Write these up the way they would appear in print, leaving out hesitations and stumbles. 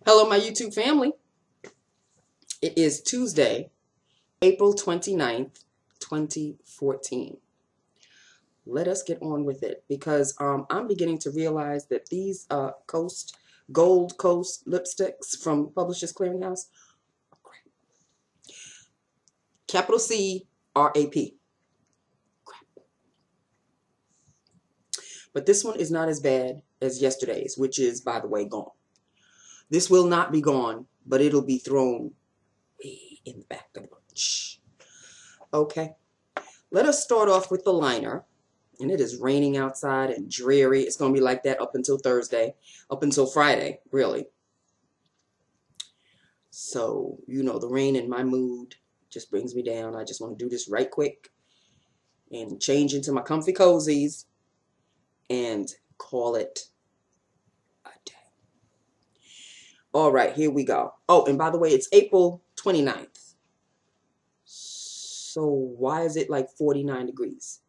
Hello, my YouTube family. It is Tuesday, April 29th, 2014. Let us get on with it because I'm beginning to realize that these Gold Coast lipsticks from Publishers Clearinghouse are crap. Capital C-R-A-P. Crap. But this one is not as bad as yesterday's, which is, by the way, gone. This will not be gone, but it'll be thrown way in the back of the bunch. Okay, let us start off with the liner. And it is raining outside and dreary. It's going to be like that up until Thursday, up until Friday, really. So, you know, the rain in my mood just brings me down. I just want to do this right quick and change into my comfy cozies and call it a day. All right, here we go. Oh, and by the way, it's April 29th. So why is it like 49 degrees?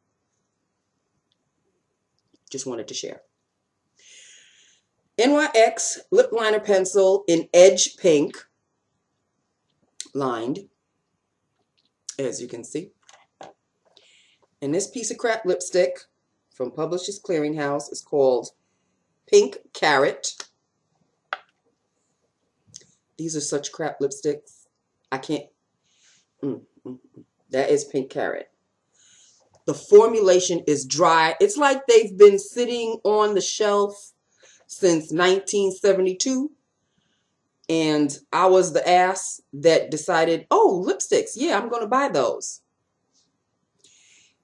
Just wanted to share. NYX lip liner pencil in Edge Pink, lined, as you can see. And this piece of crap lipstick from Publishers Clearinghouse is called Pink Carat. These are such crap lipsticks. I can't. That is Pink Carat. The formulation is dry. It's like they've been sitting on the shelf since 1972. And I was the ass that decided, oh, lipsticks. Yeah, I'm going to buy those.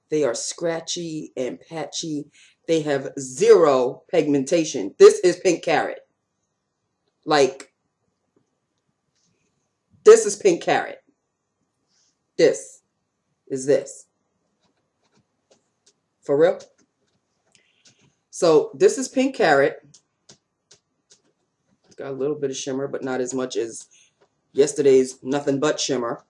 They are scratchy and patchy. They have zero pigmentation. This is Pink Carat. Like, this is Pink Carat. This is this. For real? So this is Pink Carat. It's got a little bit of shimmer, but not as much as yesterday's Nothing But Shimmer.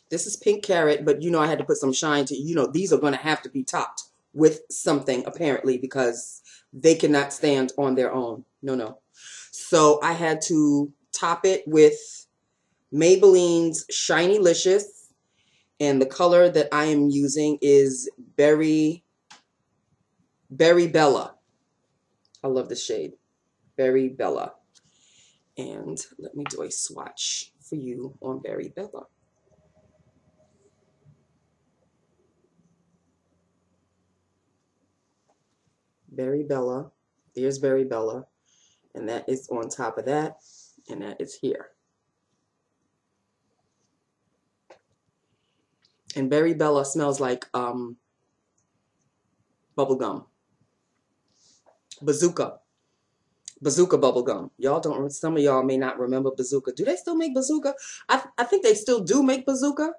This is Pink Carat, but you know I had to put some shine to, you know, these are going to have to be topped with something apparently because they cannot stand on their own. No. So I had to top it with Maybelline's Shiny-Licious. And the color that I am using is Berry Bella. I love this shade. Berry Bella. And let me do a swatch for you on Berry Bella. Berry Bella. There's Berry Bella. And that is on top of that. And that is here. And Berry Bella smells like bubble gum. Bazooka bubble gum. Y'all don't, some of y'all may not remember Bazooka. Do they still make Bazooka? I think they still do make Bazooka.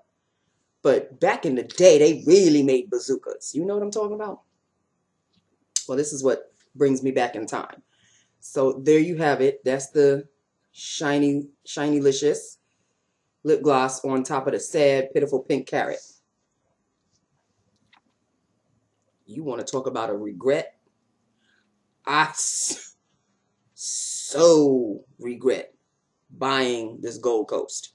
But back in the day, they really made bazookas. You know what I'm talking about? Well, this is what brings me back in time. So there you have it. That's the Shiny-Licious lip gloss on top of the sad, pitiful Pink Carat. You want to talk about a regret? I so regret buying this Gold Coast.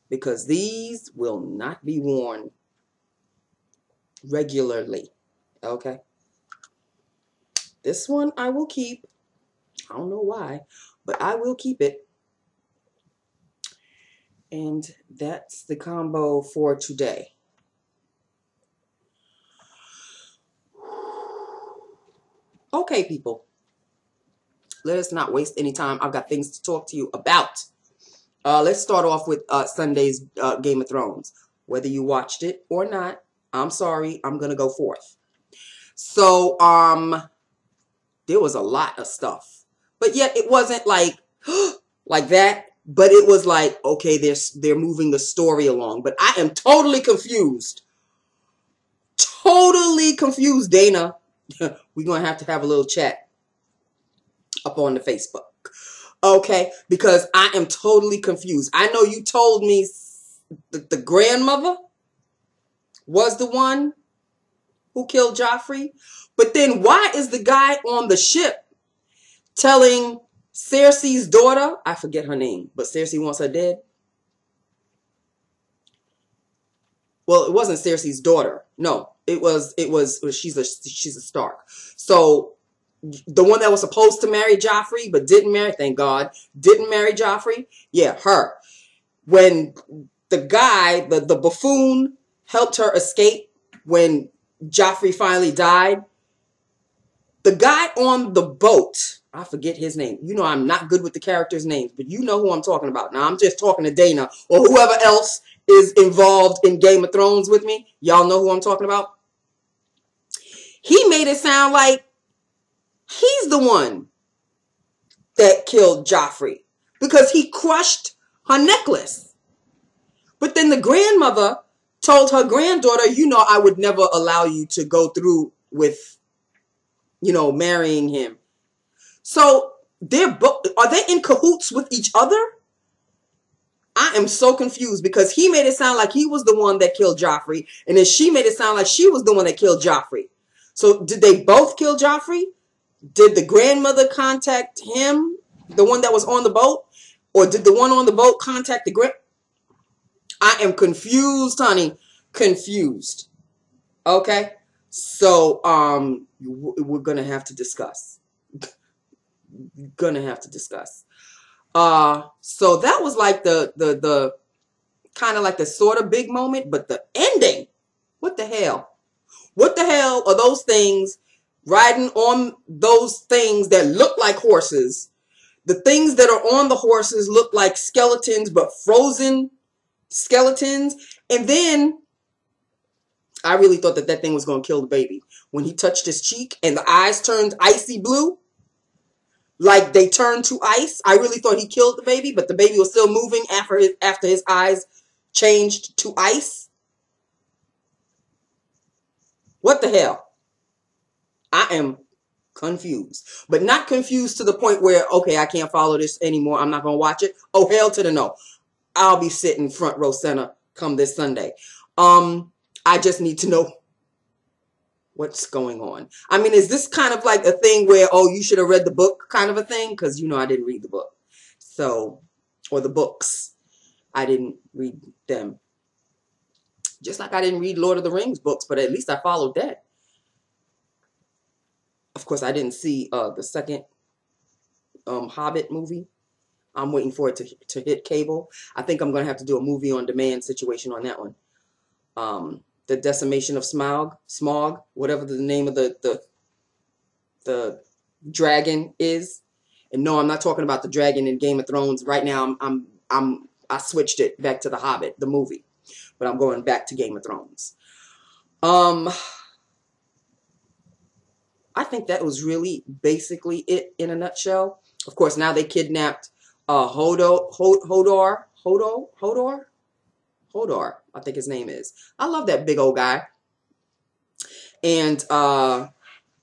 Because these will not be worn regularly. Okay? This one I will keep. I don't know why, but I will keep it. And that's the combo for today. Okay, people. Let us not waste any time. I've got things to talk to you about. Let's start off with Sunday's Game of Thrones. Whether you watched it or not, I'm sorry. I'm going to go forth. So, there was a lot of stuff. But yet it wasn't like, like that. But it was like, okay, they're moving the story along. But I am totally confused. Totally confused, Dana. We're going to have a little chat up on the Facebook. Okay? Because I am totally confused. I know you told me the grandmother was the one who killed Joffrey. But then why is the guy on the ship telling Cersei's daughter, I forget her name, but Cersei wants her dead. Well, it wasn't Cersei's daughter. No, she's a Stark. So the one that was supposed to marry Joffrey but didn't marry, thank God, didn't marry Joffrey. Yeah, her. When the guy, the buffoon, helped her escape when Joffrey finally died, the guy on the boat, I forget his name. You know I'm not good with the characters' names, but you know who I'm talking about. Now, I'm just talking to Dana or whoever else is involved in Game of Thrones with me. Y'all know who I'm talking about? He made it sound like he's the one that killed Joffrey because he crushed her necklace. But then the grandmother told her granddaughter, you know, I would never allow you to go through with, you know, marrying him. So are they in cahoots with each other? I am so confused because he made it sound like he was the one that killed Joffrey, and then she made it sound like she was the one that killed Joffrey. So did they both kill Joffrey? Did the grandmother contact him, the one that was on the boat? Or did the one on the boat contact the I am confused, honey. Confused. Okay? So, we're going to have to discuss. So that was like the kind of like the sort of big moment, but the ending, what the hell? What the hell are those things riding on those things that look like horses? The things that are on the horses look like skeletons, but frozen skeletons. And then I really thought that thing was going to kill the baby. When he touched his cheek and the eyes turned icy blue, like they turned to ice, I really thought he killed the baby, but the baby was still moving after his eyes changed to ice. What the hell? I am confused, but not confused to the point where, okay, I can't follow this anymore. I'm not going to watch it. Oh, hell to the no. I'll be sitting front row center come this Sunday. I just need to know what's going on. I mean, is this kind of like a thing where, oh, you should have read the book kind of a thing? Because, you know, I didn't read the book. So, or the books. I didn't read them. Just like I didn't read Lord of the Rings books, but at least I followed that. Of course, I didn't see the second Hobbit movie. I'm waiting for it to hit cable. I think I'm going to have to do a movie on demand situation on that one. The Decimation of Smog, whatever the name of the dragon is. And no, I'm not talking about the dragon in Game of Thrones. Right now, I switched it back to The Hobbit, the movie. But I'm going back to Game of Thrones. I think that was really basically it in a nutshell. Of course, now they kidnapped Hodor, I think his name is. I love that big old guy. And the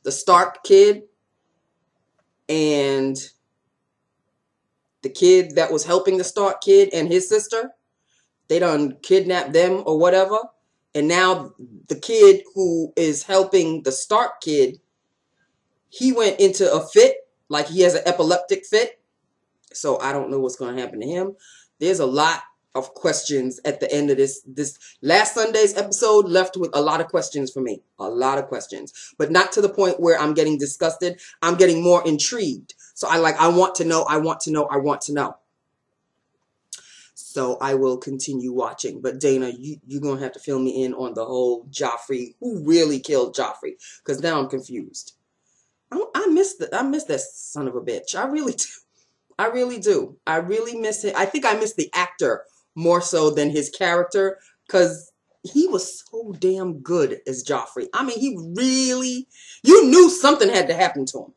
Stark kid and the kid that was helping the Stark kid and his sister. They done kidnapped them or whatever. And now the kid who is helping the Stark kid, he went into a fit, like he has an epileptic fit. So I don't know what's going to happen to him. There's a lot of questions at the end of this last Sunday's episode left with a lot of questions for me. A lot of questions. But not to the point where I'm getting disgusted. I'm getting more intrigued. So I want to know, I want to know, I want to know. So I will continue watching. But Dana, you're going to have to fill me in on the whole Joffrey, who really killed Joffrey. Because now I'm confused. I miss that son of a bitch. I really do. I really do. I really miss it. I think I miss the actor more so than his character, because he was so damn good as Joffrey. I mean, he really, you knew something had to happen to him.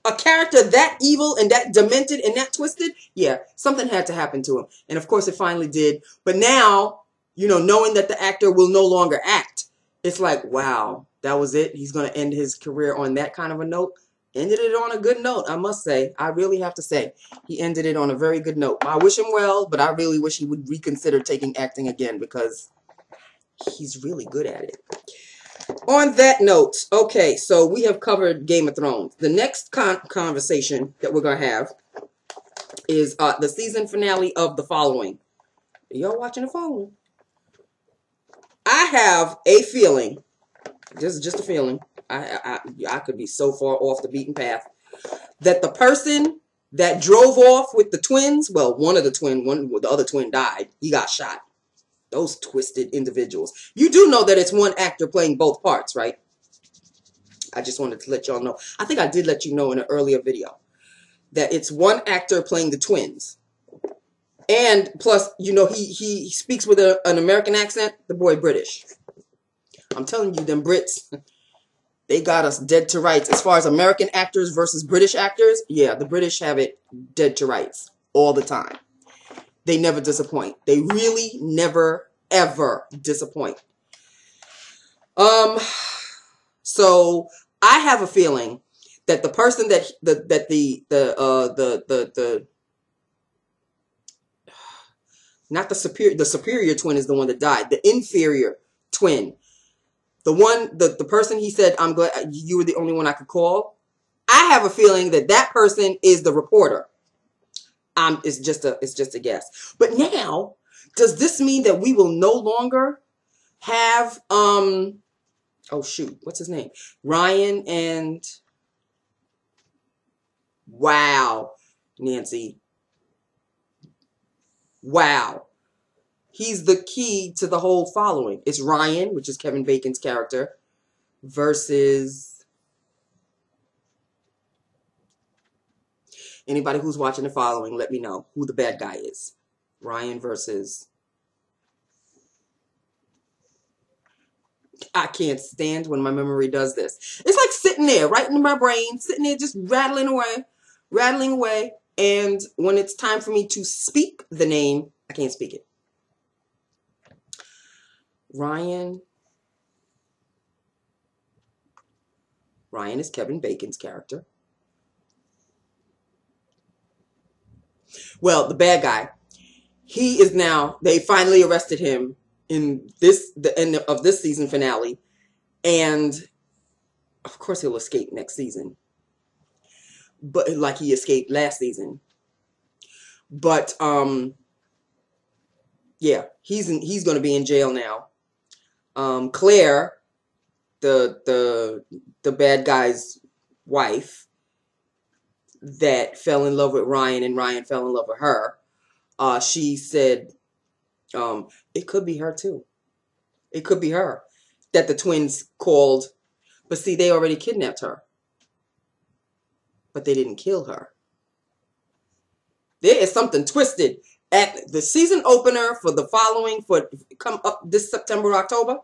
A character that evil and that demented and that twisted, yeah, something had to happen to him. And of course it finally did. But now, you know, knowing that the actor will no longer act, it's like, wow, that was it. He's going to end his career on that kind of a note. Ended it on a good note, I must say. I really have to say. He ended it on a very good note. I wish him well, but I really wish he would reconsider taking acting again because he's really good at it. On that note, okay, so we have covered Game of Thrones. The next conversation that we're going to have is the season finale of The Following. Are y'all watching The Following? I have a feeling, just a feeling, I could be so far off the beaten path, that the person that drove off with the twins, well, the other twin died. He got shot. Those twisted individuals. You do know that it's one actor playing both parts, right? I just wanted to let y'all know. I think I did let you know in an earlier video that it's one actor playing the twins. And plus, you know, he speaks with an American accent. The boy British. I'm telling you, them Brits, they got us dead to rights. As far as American actors versus British actors, yeah, the British have it dead to rights all the time. They never disappoint. They really never, ever disappoint. So I have a feeling that the person that not the superior twin is the one that died. The inferior twin, the person he said, I'm glad you were the only one I could call. I have a feeling that that person is the reporter. It's just a guess. But now, does this mean that we will no longer have oh shoot, what's his name? Ryan and wow, Nancy. Wow. He's the key to the whole following. It's Ryan, which is Kevin Bacon's character, versus anybody who's watching The Following, let me know who the bad guy is. Ryan versus... I can't stand when my memory does this. It's like sitting there, right in my brain, sitting there just rattling away. And when it's time for me to speak the name, I can't speak it. Ryan is Kevin Bacon's character. Well, the bad guy, he is now, they finally arrested him in the end of this season finale. And of course he'll escape next season. But like he escaped last season. But yeah, he's going to be in jail now. Claire, the bad guy's wife that fell in love with Ryan and Ryan fell in love with her, she said it could be her too. It could be her that the twins called. But see, they already kidnapped her. But they didn't kill her. There is something twisted at the season opener for The Following for come up this September, October.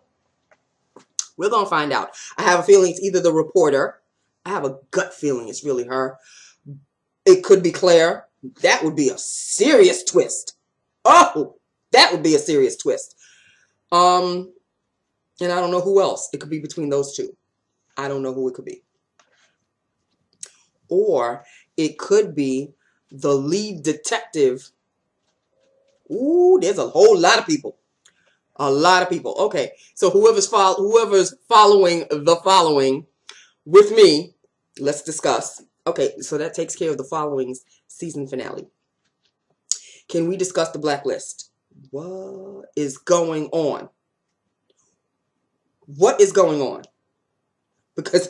We're going to find out. I have a feeling it's either the reporter. I have a gut feeling it's really her. It could be Claire. That would be a serious twist. Oh, that would be a serious twist. And I don't know who else. It could be between those two. I don't know who it could be. Or it could be the lead detective. Ooh, there's a whole lot of people. A lot of people. Okay, so whoever's following The Following with me, let's discuss. Okay, so that takes care of The Following's season finale. Can we discuss the Blacklist? What is going on? What is going on? Because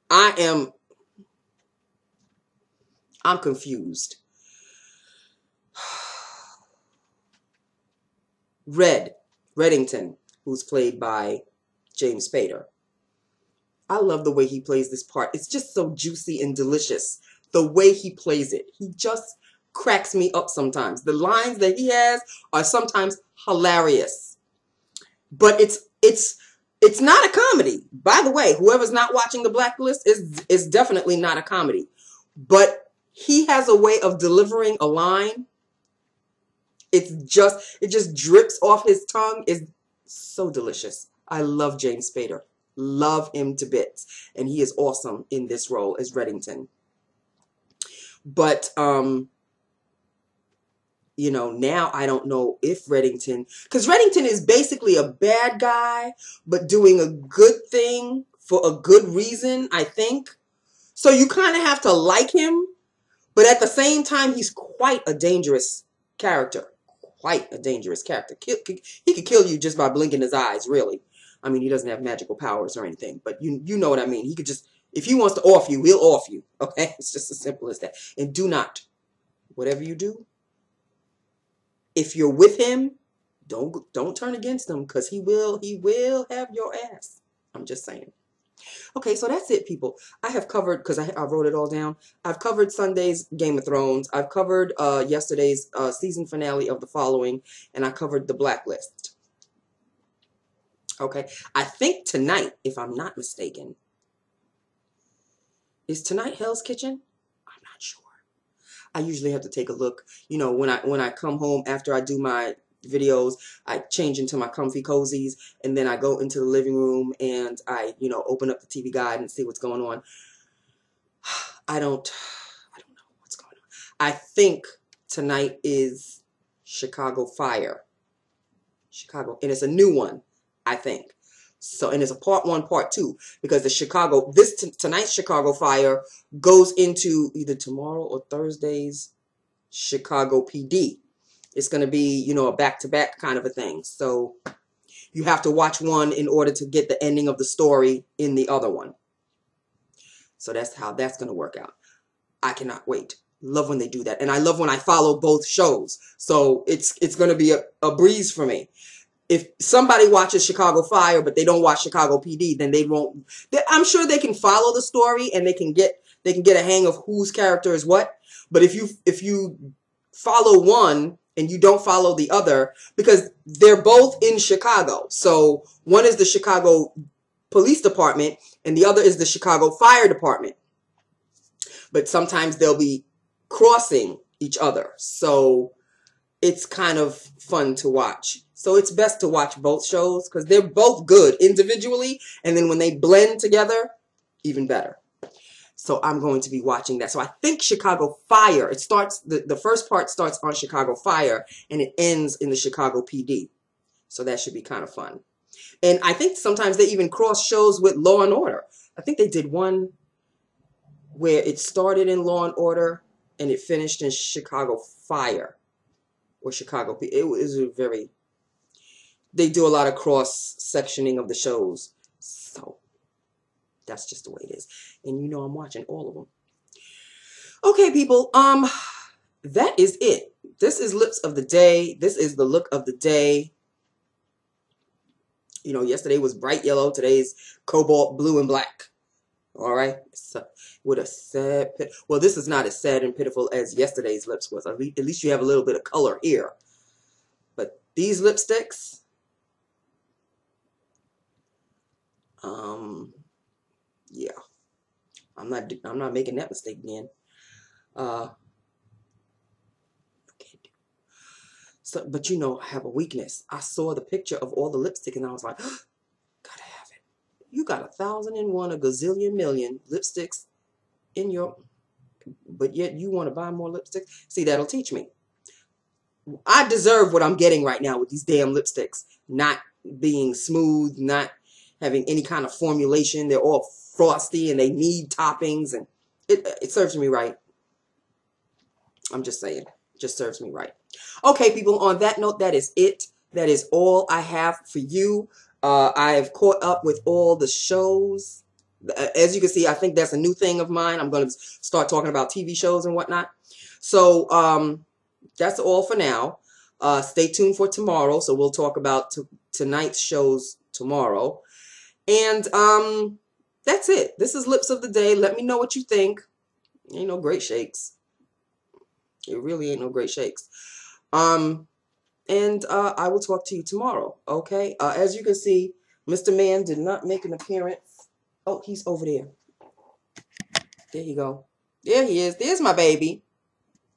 I'm confused. Reddington, who's played by James Spader. I love the way he plays this part. It's just so juicy and delicious. The way he plays it. He just cracks me up sometimes. The lines that he has are sometimes hilarious. But it's not a comedy. By the way, whoever's not watching The Blacklist is definitely not a comedy. But he has a way of delivering a line. It just drips off his tongue. It's so delicious. I love James Spader. Love him to bits. And he is awesome in this role as Reddington. But you know, now I don't know if Reddington, because Reddington is basically a bad guy, but doing a good thing for a good reason, I think. So you kind of have to like him, but at the same time, he's quite a dangerous character. Quite a dangerous character. He could kill you just by blinking his eyes, really. I mean, he doesn't have magical powers or anything, but you know what I mean. He could just, if he wants to off you, he'll off you. Okay? It's just as simple as that. And do not, whatever you do, if you're with him, don't turn against him, because he will have your ass. I'm just saying. Okay, so that's it, people. I have covered, because I wrote it all down. I've covered Sunday's Game of Thrones. I've covered yesterday's season finale of The Following, and I covered The Blacklist. Okay, I think tonight, if I'm not mistaken, is tonight Hell's Kitchen? I'm not sure. I usually have to take a look. You know, when I come home after I do my videos, I change into my comfy cozies, and then I go into the living room and I, you know, open up the TV guide and see what's going on. I don't know what's going on. I think tonight is Chicago Fire. Chicago, and it's a new one, I think. So, and it's a part 1, part 2, because the tonight's Chicago Fire goes into either tomorrow or Thursday's Chicago PD. It's going to be, you know, a back-to-back kind of a thing. So you have to watch one in order to get the ending of the story in the other one. So that's how that's going to work out. I cannot wait. Love when they do that. And I love when I follow both shows. So it's going to be a breeze for me. If somebody watches Chicago Fire, but they don't watch Chicago PD, then they won't. I'm sure they can follow the story and they can get a hang of whose character is what. But if you follow one and you don't follow the other, because they're both in Chicago. So one is the Chicago Police Department and the other is the Chicago Fire Department. But sometimes they'll be crossing each other. So it's kind of fun to watch. So it's best to watch both shows because they're both good individually. And then when they blend together, even better. So I'm going to be watching that. So I think Chicago Fire, it starts, the first part starts on Chicago Fire and it ends in the Chicago PD. So that should be kind of fun. And I think sometimes they even cross shows with Law and Order. I think they did one where it started in Law and Order and it finished in Chicago Fire or Chicago PD. It was a very, they do a lot of cross-sectioning of the shows. So that's just the way it is. And you know I'm watching all of them. Okay, people. That is it. This is Lips of the Day. This is the look of the day. You know, yesterday was bright yellow. Today's cobalt blue and black. All right. So, with a sad, well, this is not as sad and pitiful as yesterday's lips was. At least you have a little bit of color here. But these lipsticks, yeah, I'm not making that mistake again. So, but you know, I have a weakness. I saw the picture of all the lipstick and I was like, oh, gotta have it. You got 1,001, a gazillion million lipsticks in your, but yet you want to buy more lipsticks? See, that'll teach me. I deserve what I'm getting right now with these damn lipsticks. Not being smooth, not having any kind of formulation. They're all frosty and they need toppings, and it serves me right. I'm just saying. It just serves me right. Okay, people, on that note, that is it. That is all I have for you. I have caught up with all the shows. As you can see, I think that's a new thing of mine. I'm going to start talking about TV shows and whatnot. So that's all for now. Stay tuned for tomorrow. So we'll talk about tonight's shows tomorrow. And that's it. This is Lips of the Day. Let me know what you think. Ain't no great shakes. It really ain't no great shakes. And I will talk to you tomorrow. Okay. As you can see, Mr. Man did not make an appearance. Oh, he's over there. There you go. There he is. There's my baby.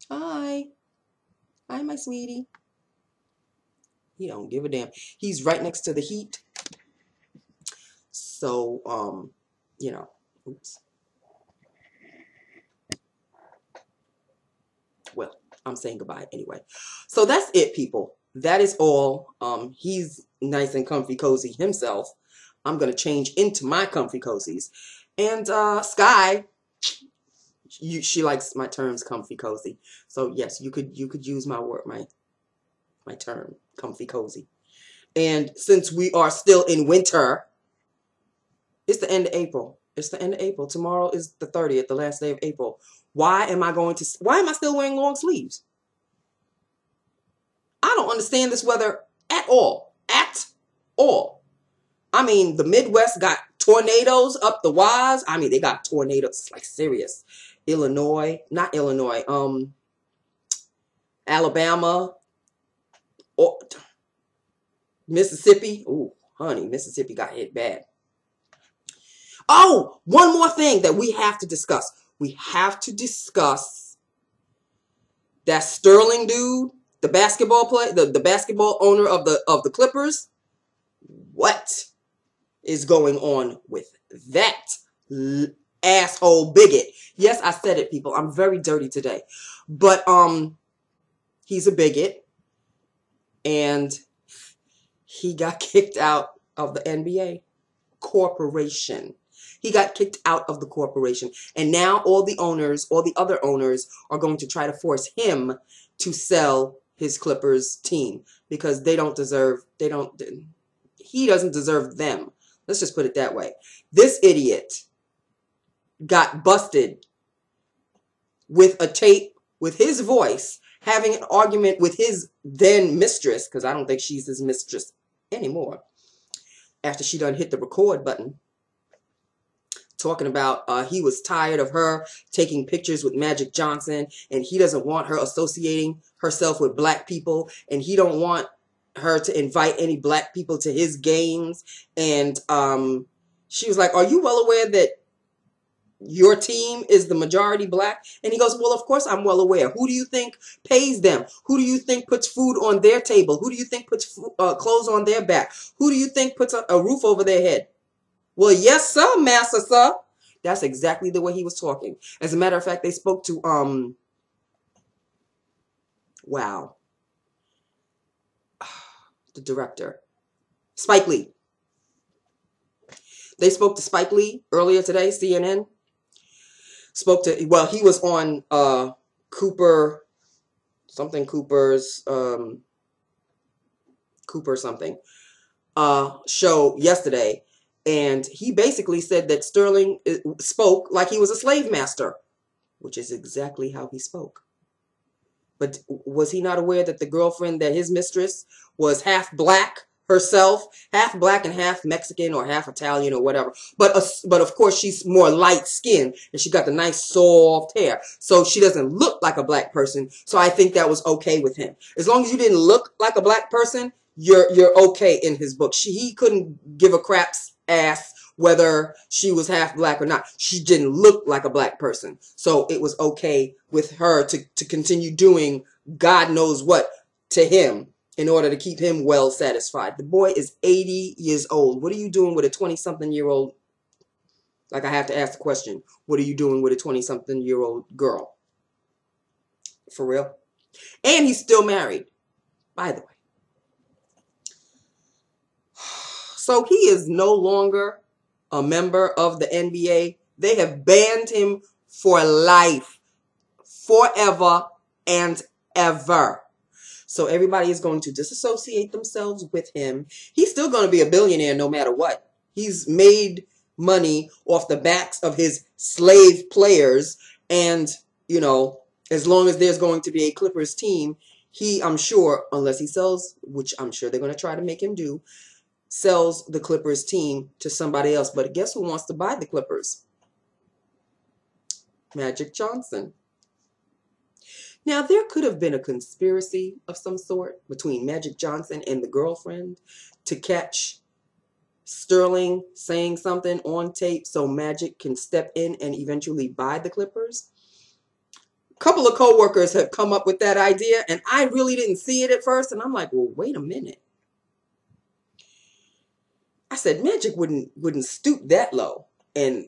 Hi. Hi, my sweetie. He don't give a damn. He's right next to the heat. So, you know, oops. Well, I'm saying goodbye anyway. So that's it, people. That is all. He's nice and comfy cozy himself. I'm going to change into my comfy cozies. And Sky, she likes my terms comfy cozy. So yes, you could use my word, my term comfy cozy. And since we are still in winter, it's the end of April. It's the end of April. Tomorrow is the 30th, the last day of April. Why am I still wearing long sleeves? I don't understand this weather at all. At all. I mean, the Midwest got tornadoes up the waz. I mean, they got tornadoes, like serious. Not Illinois, Alabama, or Mississippi. Ooh, honey, Mississippi got hit bad. Oh, one more thing that we have to discuss. We have to discuss that Sterling dude, the basketball player, the basketball owner of the Clippers. What is going on with that asshole bigot? Yes, I said it, people. I'm very dirty today. But he's a bigot, and he got kicked out of the NBA corporation. He got kicked out of the corporation. And now all the other owners are going to try to force him to sell his Clippers team because he doesn't deserve them. Let's just put it that way. This idiot got busted with a tape with his voice having an argument with his then mistress, because I don't think she's his mistress anymore, after she done hit the record button, talking about he was tired of her taking pictures with Magic Johnson, and he doesn't want her associating herself with black people, and he don't want her to invite any black people to his games. And she was like, are you well aware that your team is the majority black? And he goes, well, of course I'm well aware. Who do you think pays them? Who do you think puts food on their table? Who do you think puts clothes on their back? Who do you think puts a roof over their head? Well, yes, sir, master, sir. That's exactly the way he was talking. As a matter of fact, they spoke to, the director, Spike Lee. They spoke to Spike Lee earlier today, CNN. He was on Cooper something show yesterday. And he basically said that Sterling spoke like he was a slave master, which is exactly how he spoke. But was he not aware that the girlfriend, that his mistress was half black herself, half black and half Mexican or half Italian or whatever? But of course, she's more light skinned and she got the nice soft hair. So she doesn't look like a black person. So I think that was okay with him. As long as you didn't look like a black person, you're okay in his book. He couldn't give a crap's ass whether she was half black or not. She didn't look like a black person. So it was okay with her to continue doing God knows what to him in order to keep him well satisfied. The boy is 80 years old. What are you doing with a 20-something-year-old? Like, I have to ask the question, what are you doing with a 20-something-year-old girl? For real? And he's still married, by the way. So he is no longer a member of the NBA. They have banned him for life, forever and ever. So everybody is going to disassociate themselves with him. He's still going to be a billionaire no matter what. He's made money off the backs of his slave players. And, you know, as long as there's going to be a Clippers team, I'm sure, unless he sells, which I'm sure they're going to try to make him do, sells the Clippers team to somebody else. But guess who wants to buy the Clippers? Magic Johnson. Now, there could have been a conspiracy of some sort between Magic Johnson and the girlfriend to catch Sterling saying something on tape so Magic can step in and eventually buy the Clippers. A couple of co-workers have come up with that idea, and I really didn't see it at first. And I'm like, well, wait a minute. I said, Magic wouldn't stoop that low. And,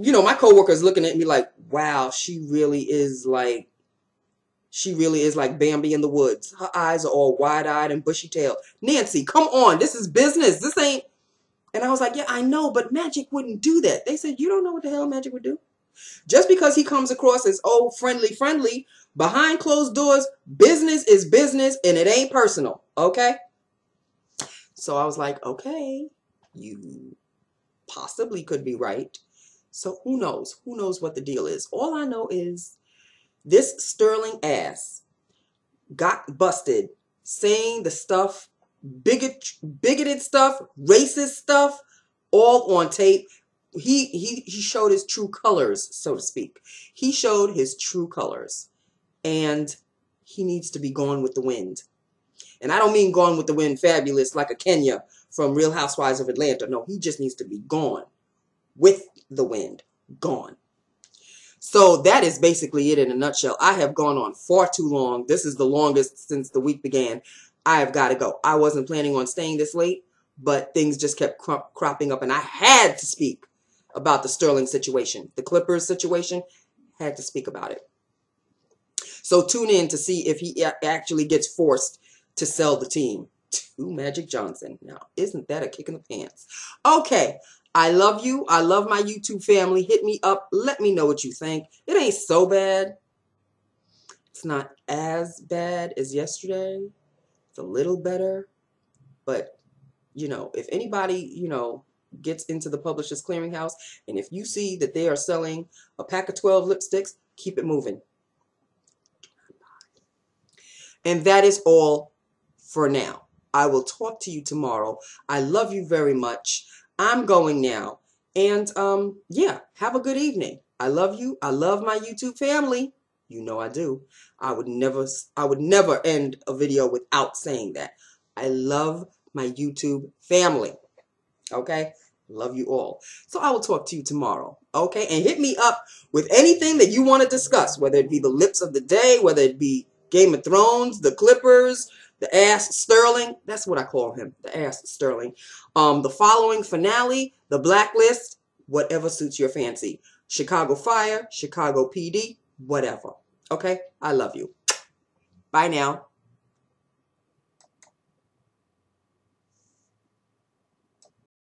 you know, my coworker's looking at me like, wow, she really is like, She really is like Bambi in the woods. Her eyes are all wide-eyed and bushy-tailed. Nancy, come on. This is business. This ain't... And I was like, yeah, I know, but Magic wouldn't do that. They said, you don't know what the hell Magic would do? Just because he comes across as, oh, friendly, behind closed doors, business is business and it ain't personal, okay? So I was like, okay, you possibly could be right. So who knows? Who knows what the deal is? All I know is this sterling ass got busted saying the stuff, bigoted stuff, racist stuff, all on tape. He showed his true colors, so to speak. He showed his true colors. And he needs to be gone with the wind. And I don't mean gone with the wind fabulous like a Kenya from Real Housewives of Atlanta. No, he just needs to be gone with the wind. Gone. So that is basically it in a nutshell. I have gone on far too long. This is the longest since the week began. I have got to go. I wasn't planning on staying this late, but things just kept cropping up, and I had to speak about the Sterling situation. The Clippers situation, had to speak about it. So tune in to see if he actually gets forced to sell the team to Magic Johnson. Now, isn't that a kick in the pants? Okay. I love you. I love my YouTube family. Hit me up. Let me know what you think. It ain't so bad. It's not as bad as yesterday. It's a little better. But, you know, if anybody, you know, gets into the Publishers Clearinghouse, and if you see that they are selling a pack of 12 lipsticks, keep it moving. And that is all for now. I will talk to you tomorrow. I love you very much. I'm going now. And, yeah, have a good evening. I love you. I love my YouTube family. You know I do. I would never end a video without saying that. I love my YouTube family. Okay? Love you all. So I will talk to you tomorrow. Okay? And hit me up with anything that you want to discuss, whether it be the lips of the day, whether it be Game of Thrones, the Clippers, the ass Sterling. That's what I call him, the ass Sterling. The following finale, the Blacklist, whatever suits your fancy. Chicago Fire, Chicago PD, whatever. Okay? I love you. Bye now.